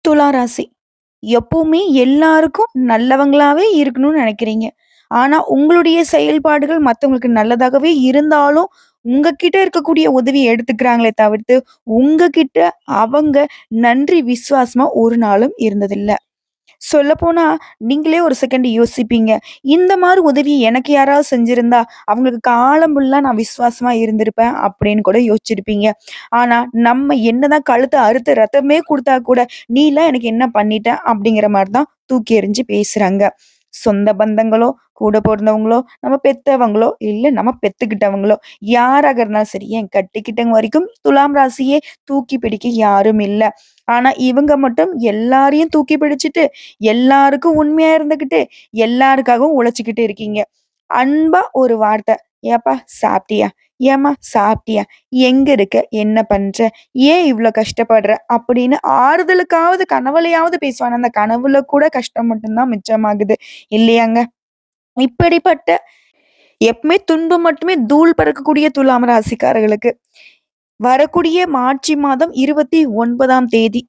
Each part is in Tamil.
துலா ராசி. எப்பவுமே எல்லாருக்கும் நல்லவங்களாவே இருக்கணும்னு நினைக்கிறீங்க. ஆனா, உங்களுடைய செயல்பாடுகள் மத்தவங்களுக்கு நல்லதாகவே இருந்தாலும், உங்ககிட்ட இருக்கக்கூடிய உதவிய எடுத்துக்கிறாங்களே தவிர்த்து, உங்ககிட்ட அவங்க நன்றி விசுவாசமா ஒரு நாளும் இருந்ததில்ல. சொல்லப்போனா, நீங்களே ஒரு செகண்ட் யோசிப்பீங்க. இந்த மாரி உதவி எனக்கு யாராவது செஞ்சிருந்தா, அவங்களுக்கு காலம் ஃபுல்லா நான் விசுவாசமா இருந்திருப்பேன் அப்படின்னு கூட யோசிச்சிருப்பீங்க. ஆனா, நம்ம என்னதான் கழுத்த அறுத்து ரத்தமே குடுத்தா கூட, "நீலாம் எனக்கு என்ன பண்ணிட்ட?" அப்படிங்கிற மாரி தான் தூக்கி எறிஞ்சு பேசுறாங்க. சொந்த பந்தங்களோ, கூட பொறந்தவங்களோ, நம்ம பெத்தவங்களோ, இல்ல நம்ம பெத்துக்கிட்டவங்களோ, யாராக இருந்தாலும் சரி, ஏன் கட்டிக்கிட்டவங்க வரைக்கும் துலாம் ராசியே தூக்கி பிடிக்க யாரும் இல்ல. ஆனா, இவங்க மட்டும் எல்லாரையும் தூக்கி பிடிச்சுட்டு, எல்லாருக்கும் உண்மையா இருந்துகிட்டு, எல்லாருக்காகவும் உழைச்சுக்கிட்டு இருக்கீங்க. அன்பா ஒரு வார்த்தை, "ஏப்பா சாப்பிட்டியா? ஏம்மா சாப்பிட்டியா? எங்க இருக்க? என்ன பண்ற? ஏன் இவ்ளோ கஷ்டப்படுற?" அப்படின்னு ஆறுதலுக்காவது கனவுலயாவது பேசுவாங்க. அந்த கனவுல கூட கஷ்டம் மட்டும் தான் மிச்சமாகுது. இல்லையாங்க? இப்படிப்பட்ட எப்பவுமே துன்பம் மட்டுமே தூள் பறக்கக்கூடிய துலாம் ராசிக்காரர்களுக்கு, வரக்கூடிய மார்ச் மாதம் 29ஆம் தேதி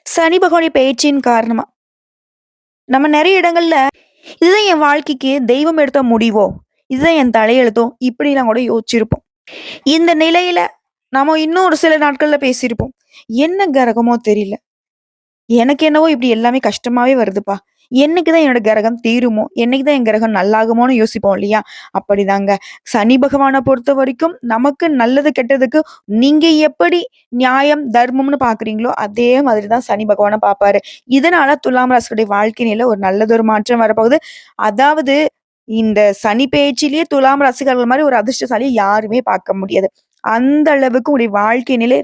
சனி பகவானுடைய பெயர்ச்சியின் காரணமா, நம்ம நெறைய இடங்கள்ல, "இதுதான் என் வாழ்க்கைக்கு தெய்வம் எடுத்த முடிவோ! இதுதான் என் தலையெழுத்தோ!" இப்படிலாம் கூட யோசிச்சிருப்போம். இந்த நிலையில நாம இன்னும் ஒரு சில நாட்கள்ல பேசியிருப்போம். "என்ன கிரகமோ தெரியல. எனக்கு என்னவோ இப்படி எல்லாமே கஷ்டமாவே வருதுப்பா. என்னைக்கு தான் என்னோட கிரகம் தீருமோ? என்னைக்கு தான் என் கிரகம் நல்லாகுமோன்னு யோசிப்போம் இல்லையா? அப்படிதாங்க. சனி பகவான பொறுத்தவரைக்கும் நமக்கு நல்லது, கெட்டதுக்கு நீங்க எப்படி நியாயம், தர்மம்னு பார்க்குறீங்களோ, அதே மாதிரி தான் சனி பகவான பார்ப்பாரு. இதனால துலாம் ராசியுடைய வாழ்க்கை நிலையில ஒரு நல்லதொரு மாற்றம் வரப்போகுது. அதாவது இந்த சனி பெயர்ச்சியிலேயே துலாம் ராசிக்காரர்கள் மாரி ஒரு அதிர்ஷ்டசாலிய யாருமே பார்க்க முடியாது. அந்த அளவுக்கு உங்களுடைய வாழ்க்கை நிலை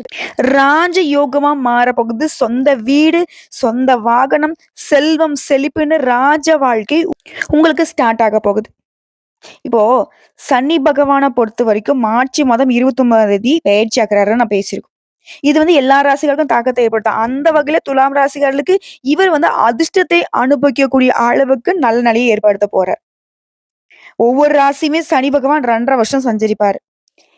ராஜ யோகமா மாறப்போகுது. சொந்த வீடு, சொந்த வாகனம், செல்வம், செழிப்புன்னு ராஜ வாழ்க்கை உங்களுக்கு ஸ்டார்ட் ஆக போகுது. இப்போ சனி பகவான பொறுத்தவரைக்கும் மார்ச் மாதம் 29ஆம் தேதி பெயர்ச்சி ஆகுறாருன்னு நான் பேசியிருக்கோம். இது எல்லா ராசிகளுக்கும் தாக்கத்தை ஏற்படுத்தும். அந்த வகையில துலாம் ராசிக்காரர்களுக்கு இவர் அதிர்ஷ்டத்தை அனுபவிக்கக்கூடிய அளவுக்கு நல்ல நிலையை ஏற்படுத்த போறார். ஒவ்வொரு ராசியுமே சனி பகவான் 2 1/2 வருஷம் சஞ்சரிப்பாரு.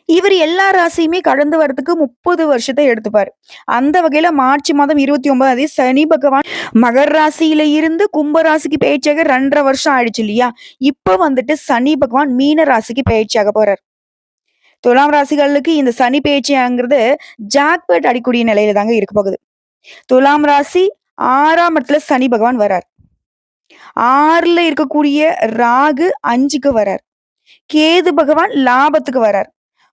இவரு எல்லா ராசியுமே கடந்து வரதுக்கு 30 வருஷத்த எடுத்துப்பாரு. அந்த வகையில மார்ச் மாதம் 29ஆம் தேதி சனி பகவான் மகர ராசியில இருந்து கும்ப ராசிக்கு பெயர்ச்சியாக 2 1/2 வருஷம் ஆயிடுச்சு இல்லையா? இப்ப சனி பகவான் மீன ராசிக்கு பெயர்ச்சியாக போறார். துலாம் ராசிகளுக்கு இந்த சனி பெயர்ச்சியாங்கிறது ஜாக்பாட் அடிக்கூடிய நிலையில தாங்க இருக்க போகுது. துலாம் ராசி 6ஆம் இடத்துல சனி பகவான் வரார். 6ல இருக்கக்கூடிய ராகு 5க்கு வரார். கேது பகவான் லாபத்துக்கு வரார்.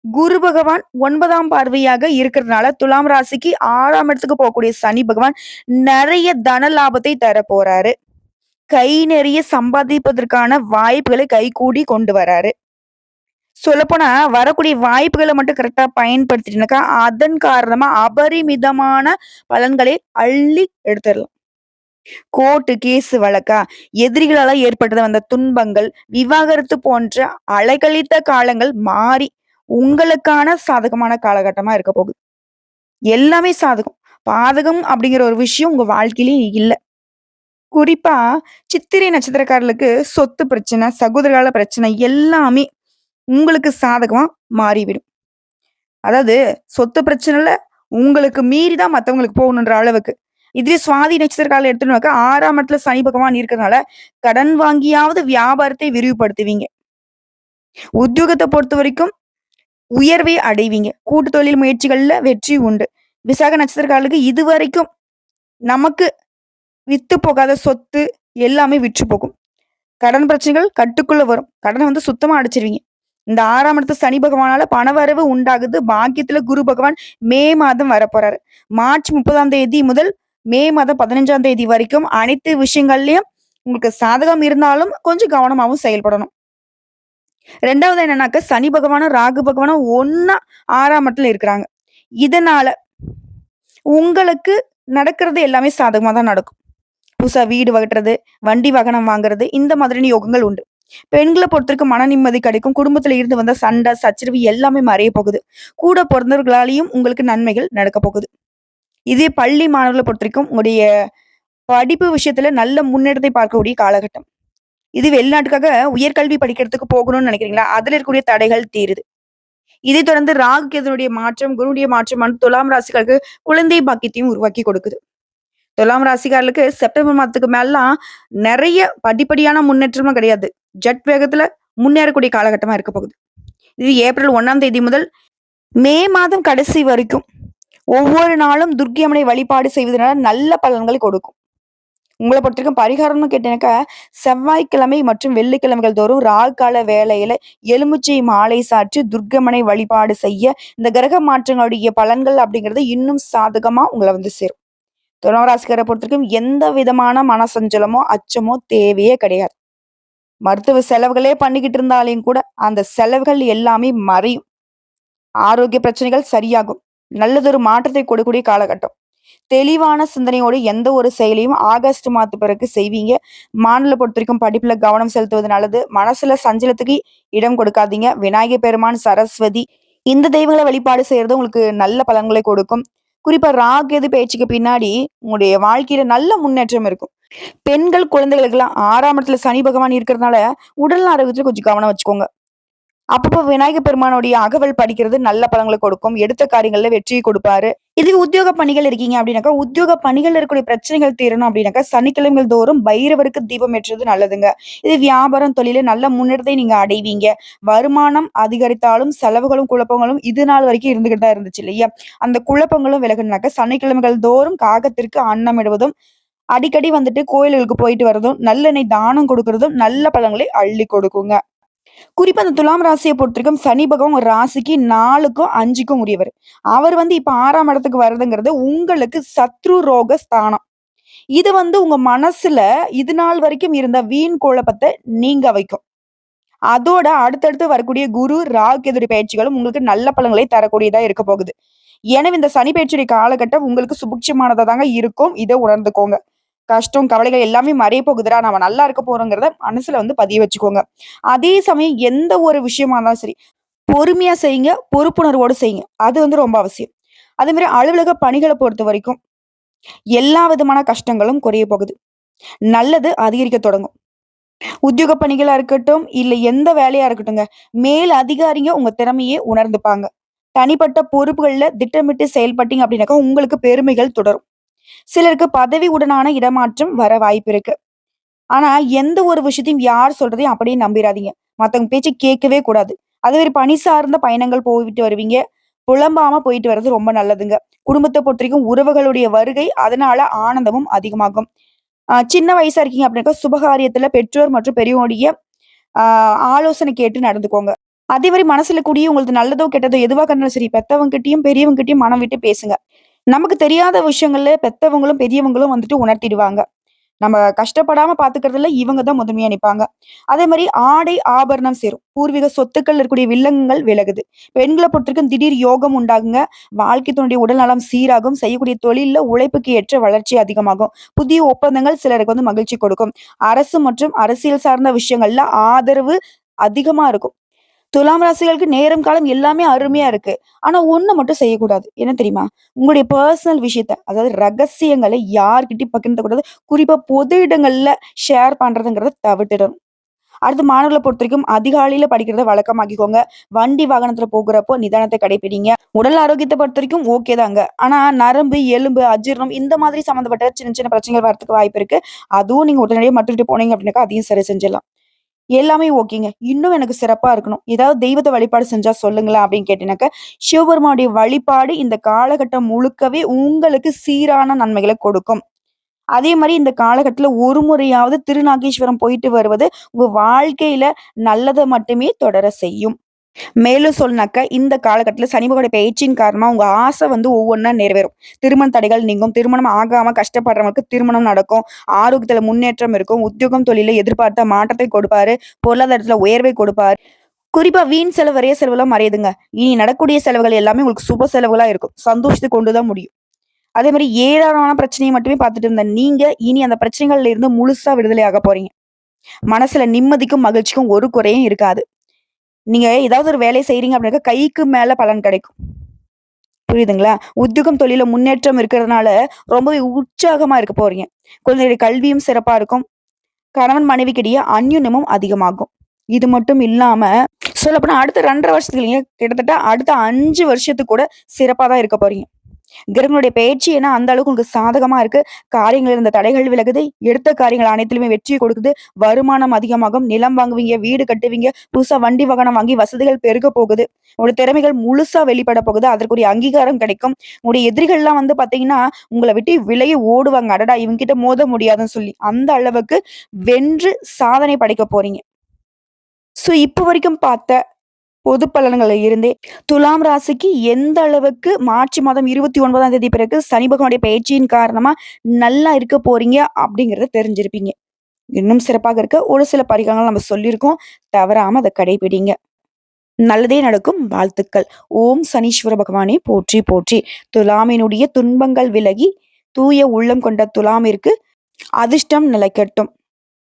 குரு பகவான் 9ஆம் பார்வையாக இருக்கிறதுனால துலாம் ராசிக்கு 6ஆம் இடத்துக்கு போகக்கூடிய சனி பகவான் நிறைய தன லாபத்தை தர போறாரு. கை நிறைய சம்பாதிப்பதற்கான வாய்ப்புகளை கைகூடி கொண்டு வராரு. சொல்லப்போனா வரக்கூடிய வாய்ப்புகளை மட்டும் கரெக்டா பயன்படுத்திட்டீங்கன்னாக்கா, அதன் காரணமா அபரிமிதமான பலன்களை அள்ளி எடுத்துடலாம். கோர்ட்டு, கேஸ் வழக்கா, எதிரிகளால ஏற்பட்டது வந்த துன்பங்கள், விவாகரத்து போன்ற அலைக்கழித்த காலங்கள் மாறி உங்களுக்கான சாதகமான காலகட்டமா இருக்க போகுது. எல்லாமே சாதகம். பாதகம் அப்படிங்கிற ஒரு விஷயம் உங்க வாழ்க்கையிலே இல்ல. குறிப்பா சித்திரை நட்சத்திரக்காரர்களுக்கு சொத்து பிரச்சனை, சகோதரகால பிரச்சனை எல்லாமே உங்களுக்கு சாதகமா மாறிவிடும். அதாவது சொத்து பிரச்சனைல உங்களுக்கு மீறி தான் மத்தவங்களுக்கு போகணுன்ற அளவுக்கு. இதுவே சுவாதி நட்சத்திரக்காரர்கள எடுத்தோம்னாக்கா 6ஆம் இடத்துல சனி பகவான் இருக்கிறதுனால, கடன் வாங்கியாவது வியாபாரத்தை விரிவுபடுத்துவீங்க. உத்தியோகத்த பொறுத்தவரைக்கும் உயர்வை அடைவீங்க. கூட்டு தொழில் முயற்சிகள்ல வெற்றி உண்டு. விசாக நட்சத்திரக்காரர்களுக்கு இதுவரைக்கும் நமக்கு வித்து போகாத சொத்து எல்லாமே விற்று போகும். கடன் பிரச்சனைகள் கட்டுக்குள்ள வரும். கடன சுத்தமா அடைச்சிருவீங்க. இந்த 6ஆம் இடத்து சனி பகவானால பணவரவு உண்டாகுது. பாக்கியத்துல குரு பகவான் மே மாதம் வரப்போறாரு. மார்ச் 30ஆம் தேதி முதல் மே மாதம் 15ஆம் தேதி வரைக்கும் அனைத்து விஷயங்கள்லயும் உங்களுக்கு சாதகம் இருந்தாலும் கொஞ்சம் கவனமாவும் செயல்படணும். 2வது என்னன்னாக்க சனி பகவானும், ராகு பகவானும் ஒண்ணா 6ஆம் இடத்துல இருக்கிறாங்க. இதனால உங்களுக்கு நடக்கிறது எல்லாமே சாதகமா தான் நடக்கும். புதுசா வீடு கட்டுறது, வண்டி வாகனம் வாங்குறது இந்த மாதிரியான யோகங்கள் உண்டு. பெண்கள பொறுத்தவரைக்கும் மன நிம்மதி கிடைக்கும். குடும்பத்துல இருந்து வந்த சண்டை, சச்சரவு எல்லாமே மறைய போகுது. கூட பொறந்தவர்களாலேயும் உங்களுக்கு நன்மைகள் நடக்க போகுது. இதே பள்ளி மாணவர்கள பொறுத்தவரைக்கும் உங்களுடைய படிப்பு விஷயத்துல நல்ல முன்னேற்றத்தை பார்க்கக்கூடிய காலகட்டம். இது வெளிநாட்டுக்காக உயர்கல்வி படிக்கிறதுக்கு போகணும்னு நினைக்கிறீங்களா? அதுல இருக்கக்கூடிய தடைகள் தீருது. இதைத் தொடர்ந்து ராகு கேதுனுடைய மாற்றம், குருவுடைய மாற்றம் துலாம் ராசிகளுக்கு குழந்தை பாக்கியத்தையும் உருவாக்கி கொடுக்குது. துலாம் ராசிக்காரர்களுக்கு செப்டம்பர் மாதத்துக்கு மேலலாம் நெறைய படிப்படியான முன்னேற்றம்லாம் கிடையாது. ஜெட் வேகத்துல முன்னேறக்கூடிய காலகட்டமா இருக்க போகுது. இது ஏப்ரல் 1ஆம் தேதி முதல் மே மாதம் கடைசி வரைக்கும் ஒவ்வொரு நாளும் துர்க்கை அம்மனை வழிபாடு செய்வதனால நல்ல பலன்களை கொடுக்கும். உங்கள பொறுத்தவரைக்கும் பரிகாரம்னு கேட்டீங்கன்னாக்கா, செவ்வாய்க்கிழமை மற்றும் வெள்ளிக்கிழமைகள் தோறும் ராகு கால வேளையில எலுமிச்சை மாலை சாற்றி துர்க்கம்மனை வழிபாடு செய்ய, இந்த கிரக மாற்றங்களுடைய பலன்கள் அப்படிங்கிறது இன்னும் சாதகமா உங்கள வந்து சேரும். துலாம் ராசிக்கார பொறுத்தவரைக்கும் எந்த விதமான மனசஞ்சலமோ, அச்சமோ தேவையே கிடையாது. மருத்துவ செலவுகளே பண்ணிக்கிட்டு இருந்தாலும் கூட, அந்த செலவுகள் எல்லாமே மறையும். ஆரோக்கிய பிரச்சனைகள் சரியாகும். நல்லதொரு மாற்றத்தை கொடுக்கக்கூடிய காலகட்டம். தெளிவான சிந்தனையோடு எந்த ஒரு செயலையும் ஆகஸ்ட் மாதத்து பிறகு செய்வீங்க. மாணவர்கள பொறுத்தவரைக்கும் படிப்புல கவனம் செலுத்துவது நல்லது. மனசுல சஞ்சலத்துக்கு இடம் கொடுக்காதீங்க. விநாயகர் பெருமான், சரஸ்வதி இந்த தெய்வங்கள வழிபாடு செய்யறது உங்களுக்கு நல்ல பலன்களை கொடுக்கும். குறிப்பா ராகு கேது பயிற்சிக்கு பின்னாடி உங்களுடைய வாழ்க்கையில நல்ல முன்னேற்றம் இருக்கும். பெண்கள் குழந்தைகளுக்கெல்லாம் 6ஆம் இடத்துல சனி பகவான் இருக்கிறதுனால உடல் ஆரோக்கியத்துல கொஞ்சம் கவனம் வச்சுக்கோங்க. அப்பப்போ விநாயகர் பெருமானுடைய அகவல் படிக்கிறது நல்ல பலன்களை கொடுக்கும். எடுத்த காரியங்கள்ல வெற்றியை கொடுப்பாரு. இதுவே உத்தியோக பணிகள் இருக்கீங்க அப்படின்னாக்கா, உத்தியோக பணிகள்ல இருக்கக்கூடிய பிரச்சனைகள் தீரணும் அப்படின்னாக்கா, சனிக்கிழமைகள் தோறும் பைரவருக்கு தீபம் ஏற்றுவது நல்லதுங்க. இது வியாபாரம், தொழில நல்ல முன்னேற்றத்தை நீங்க அடைவீங்க. வருமானம் அதிகரித்தாலும், செலவுகளும், குழப்பங்களும் இது நாள் வரைக்கும் இருந்துகிட்டு தான் இருந்துச்சு இல்லையா? அந்த குழப்பங்களும் விலகுனாக்கா, சனிக்கிழமைகள் தோறும் காகத்திற்கு அன்னமிடுவதும், அடிக்கடி வந்துட்டு கோயில்களுக்கு போயிட்டு வரதும், நல்லெண்ணெய் தானம் கொடுக்கறதும் நல்ல பலன்களை அள்ளி கொடுக்குங்க. குறிப்பா அந்த துலாம் ராசிய பொறுத்தவரைக்கும் சனி பகவான் ஒரு ராசிக்கு 4க்கும் 5க்கும் உரியவர். அவர் வந்து இப்ப 6ஆம் இடத்துக்கு வருதுங்கிறது உங்களுக்கு சத்ரு ரோக ஸ்தானம். இது வந்து உங்க மனசுல இது நாள் வரைக்கும் இருந்த வீண் குழப்பத்த நீங்க வைக்கும். அதோட அடுத்தடுத்து வரக்கூடிய குரு, ராகு, கேதுடைய பயிற்சிகளும் உங்களுக்கு நல்ல பலன்களை தரக்கூடியதா இருக்க போகுது. எனவே இந்த சனி பயிற்சியுடைய காலகட்டம் உங்களுக்கு சுபிட்சமானதா தாங்க இருக்கும். இத உணர்ந்துக்கோங்க. கஷ்டம், கவலைகள் எல்லாமே மறைய போகுதுடா. நம்ம நல்லா இருக்க போறோங்கிறத மனசுல வந்து பதிய வச்சுக்கோங்க. அதே சமயம் எந்த ஒரு விஷயமா இருந்தாலும் சரி, பொறுமையா செய்யுங்க. பொறுப்புணர்வோடு செய்யுங்க. அது வந்து ரொம்ப அவசியம். அதே மாரி அலுவலக பணிகள பொறுத்தவரைக்கும், எல்லா விதமான கஷ்டங்களும் குறைய போகுது. நல்லது அதிகரிக்க தொடங்கும். உத்தியோக பணிகளா இருக்கட்டும், இல்ல எந்த வேலையா இருக்கட்டுங்க, மேல் அதிகாரிங்க உங்க திறமைய உணர்ந்துப்பாங்க. தனிப்பட்ட பொறுப்புகள்ல திட்டமிட்டு செயல்பட்டீங்க அப்படின்னாக்கா, உங்களுக்கு பெருமைகள் தொடரும். சிலருக்கு பதவி உடனான இடமாற்றம் வர வாய்ப்பு இருக்கு. ஆனா, எந்த ஒரு விஷயத்தையும் யார் சொல்றதையும் அப்படியே நம்பிராதீங்க. மத்தவங்க பேச்ச கேட்கவே கூடாது. அதே மாரி பணி சார்ந்த பயணங்கள் போயிட்டு வருவீங்க. புலம்பாம போயிட்டு வர்றது ரொம்ப நல்லதுங்க. குடும்பத்த பொறுத்தவரைக்கும் உறவுகளுடைய வருகை, அதனால ஆனந்தமும் அதிகமாகும். சின்ன வயசா இருக்கீங்க அப்படின்னாக்கா, சுபகாரியத்துல பெற்றோர் மற்றும் பெரியவங்களுடைய ஆ ஆலோசனை கேட்டு நடந்துக்கோங்க. அதே மாரி மனசுல கூடிய உங்களுக்கு நல்லதோ, கெட்டதோ எதுவா இருந்தாலும் சரி, பெத்தவங்ககிட்டயும், பெரியவங்ககிட்டயும் மனம் விட்டு பேசுங்க. நமக்கு தெரியாத விஷயங்கள்ல பெத்தவங்களும், பெரியவங்களும் வந்துட்டு உணர்த்திடுவாங்க. நம்ம கஷ்டப்படாம பாத்துக்கிறதுல இவங்க தான் முதன்மையா நிப்பாங்க. அதே மாரி ஆடை, ஆபரணம் சேரும். பூர்வீக சொத்துக்கள் இருக்கக்கூடிய வில்லங்கங்கள் விலகுது. பெண்கள பொறுத்தவரைக்கும் திடீர் யோகம் உண்டாகுங்க. வாழ்க்கை துணையுடைய உடல் நலம் சீராகும். செய்யக்கூடிய தொழில்ல உழைப்புக்கு ஏற்ற வளர்ச்சி அதிகமாகும். புதிய ஒப்பந்தங்கள் சிலருக்கு வந்து மகிழ்ச்சி கொடுக்கும். அரசு மற்றும் அரசியல் சார்ந்த விஷயங்கள்ல ஆதரவு அதிகமா இருக்கும். துலாம் ராசிகளுக்கு நேரம், காலம் எல்லாமே அருமையா இருக்கு. ஆனா ஒண்ணு மட்டும் செய்யக்கூடாது. என்ன தெரியுமா? உங்களுடைய பெர்சனல் விஷயத்த, அதாவது ரகசியங்கள யார்கிட்டயும் பகிர்ந்தக்கூடாது. குறிப்பா பொது இடங்கள்ல ஷேர் பண்றதுங்கிறத தவிர்த்திடணும். அடுத்து மாணவர்கள பொறுத்தவரைக்கும் அதிகாலையில படிக்கிறத வழக்கமாக்கிக்கோங்க. வண்டி வாகனத்துல போகுறப்போ நிதானத்தை கடைப்பிடிங்க. உடல் ஆரோக்கியத்த பொறுத்தவரைக்கும் ஓகே தாங்க. ஆனா நரம்பு, எலும்பு, அஜீரணம் இந்த மாதிரி சம்மந்தப்பட்ட சின்ன சின்ன பிரச்சனைகள் வரதுக்கு வாய்ப்பு இருக்கு. அதுவும் நீங்க உடனடியா மருத்துவர்ட்ட போனீங்க அப்படின்னாக்கா, அதையும் சரி செஞ்சிடலாம். எல்லாமே ஓகேங்க. இன்னும் எனக்கு சிறப்பா இருக்கணும். ஏதாவது தெய்வத்த வழிபாடு செஞ்சா சொல்லுங்களேன் அப்படின்னு கேட்டீங்கன்னாக்க, சிவபெருமானுடைய வழிபாடு இந்த காலகட்டம் முழுக்கவே உங்களுக்கு சீரான நன்மைகள கொடுக்கும். அதே மாரி இந்த காலகட்டத்துல ஒரு முறையாவது திருநாகேஸ்வரம் போயிட்டு வருவது உங்க வாழ்க்கையில நல்லத மட்டுமே தொடர செய்யும். மேலும் சொல்லனாக்க, இந்த காலகட்டத்துல சனி பகவானுடைய பெயர்ச்சியின் காரணமா உங்க ஆசை வந்து ஒவ்வொன்னா நிறைவேறும். திருமண தடைகள் நீங்கும். திருமணம் ஆகாம கஷ்டப்படுறவங்களுக்கு திருமணம் நடக்கும். ஆரோக்கியத்துல முன்னேற்றம் இருக்கும். உத்தியோகம், தொழில்ல எதிர்பார்த்த மாற்றத்தை கொடுப்பாரு. பொருளாதாரத்துல உயர்வை கொடுப்பாரு. குறிப்பா வீண் செலவு, விரைய செலவுலாம் மறையுதுங்க. இனி நடக்கக்கூடிய செலவுகள் எல்லாமே உங்களுக்கு சுப செலவுகளா இருக்கும். சந்தோஷத்த கொண்டு தான் முடியும். அதே மாரி ஏராளமான பிரச்சனைய மட்டுமே பார்த்துட்டு இருந்த நீங்க, இனி அந்த பிரச்சனைகள்ல இருந்து முழுசா விடுதலை ஆக போறீங்க. மனசுல நிம்மதிக்கும், மகிழ்ச்சிக்கும் ஒரு குறையும் இருக்காது. நீங்க ஏதாவது ஒரு வேலைய செய்றீங்க அப்படின்னாக்கா, கைக்கு மேல பலன் கிடைக்கும். புரியுதுங்களா? உத்தியோகம், தொழில்ல முன்னேற்றம் இருக்கிறதுனால ரொம்பவே உற்சாகமா இருக்க போறீங்க. குழந்தைகளுடைய கல்வியும் சிறப்பா இருக்கும். கணவன் மனைவிக்கிடையே அந்யுன்யமும் அதிகமாகும். இது மட்டும் இல்லாம, சொல்லப்போனா அடுத்த 2 1/2 வருஷத்துக்கு இல்லைங்க, கிட்டத்தட்ட அடுத்த 5 வருஷத்துக்கு கூட சிறப்பா தான் இருக்க போறீங்க. கிரகங்களுடைய பெயர்ச்சி ஏன்னா அந்த அளவுக்கு உங்களுக்கு சாதகமா இருக்கு. காரியங்கள் இருந்த தடைகள் விலகுது. எடுத்த காரியங்கள் அனைத்திலுமே வெற்றி கொடுக்குது. வருமானம் அதிகமாகும். நிலம் வாங்குவீங்க, வீடு கட்டுவீங்க, புதுசா வண்டி வாகனம் வாங்கி வசதிகள் பெருக போகுது. உங்களுடைய திறமைகள் முழுசா வெளிப்பட போகுது. அதற்குரிய அங்கீகாரம் கிடைக்கும். உங்களுடைய எதிரிகள்லாம் வந்து பார்த்தீங்கன்னா, உங்கள விட்டு விலகி ஓடுவாங்க. அடடா! இவன்கிட்ட மோத முடியாதுன்னு சொல்லி. அந்த அளவுக்கு வென்று சாதனை படைக்க போறீங்க. இப்ப வரைக்கும் பார்த்த பொது பலன்கள்ல இருந்தே, துலாம் ராசிக்கு எந்த அளவுக்கு மார்ச் மாதம் 29ஆம் தேதி பிறகு சனி பகவானுடைய பெயர்ச்சியின் காரணமா நல்லா இருக்க போறீங்க அப்படிங்கிறத தெரிஞ்சிருப்பீங்க. இன்னும் சிறப்பாக இருக்க ஒரு சில பரிகாரங்கள் நம்ம சொல்லியிருக்கோம். தவறாம அத கடைபிடிங்க. நல்லதே நடக்கும். வாழ்த்துக்கள். ஓம் சனீஸ்வர பகவானே போற்றி போற்றி. துலாமினுடைய துன்பங்கள் விலகி, தூய உள்ளம் கொண்ட துலாமிற்கு அதிர்ஷ்டம் நிலைக்கட்டும்.